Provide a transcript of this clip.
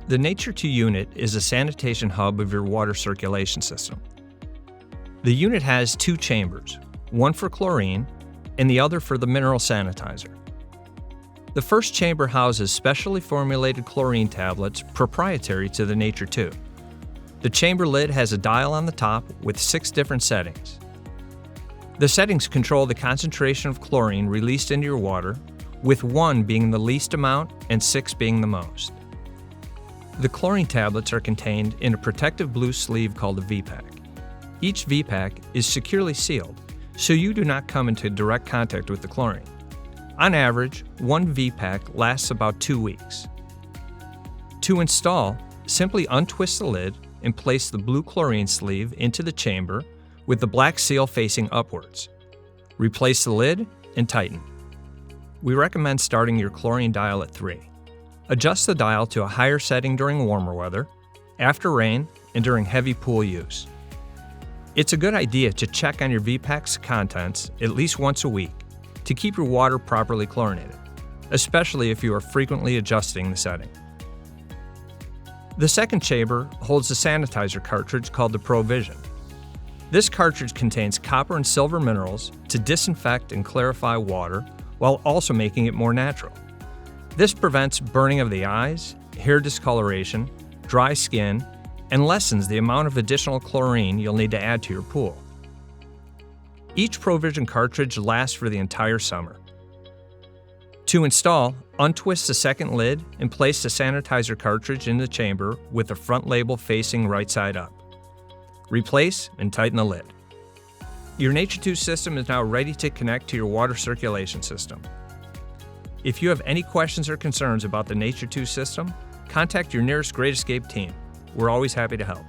The Nature 2 unit is a sanitation hub of your water circulation system. The unit has two chambers, one for chlorine and the other for the mineral sanitizer. The first chamber houses specially formulated chlorine tablets proprietary to the Nature 2. The chamber lid has a dial on the top with 6 different settings. The settings control the concentration of chlorine released into your water, with 1 being the least amount and 6 being the most. The chlorine tablets are contained in a protective blue sleeve called a V-Pack. Each V-Pack is securely sealed, so you do not come into direct contact with the chlorine. On average, one V-Pack lasts about 2 weeks. To install, simply untwist the lid and place the blue chlorine sleeve into the chamber with the black seal facing upwards. Replace the lid and tighten. We recommend starting your chlorine dial at 3. Adjust the dial to a higher setting during warmer weather, after rain, and during heavy pool use. It's a good idea to check on your V-Pack's contents at least once a week to keep your water properly chlorinated, especially if you are frequently adjusting the setting. The second chamber holds a sanitizer cartridge called the Vision. This cartridge contains copper and silver minerals to disinfect and clarify water while also making it more natural. This prevents burning of the eyes, hair discoloration, dry skin, and lessens the amount of additional chlorine you'll need to add to your pool. Each Vision cartridge lasts for the entire summer. To install, untwist the second lid and place the sanitizer cartridge in the chamber with the front label facing right side up. Replace and tighten the lid. Your Nature 2 system is now ready to connect to your water circulation system. If you have any questions or concerns about the Nature 2 system, contact your nearest Great Escape team. We're always happy to help.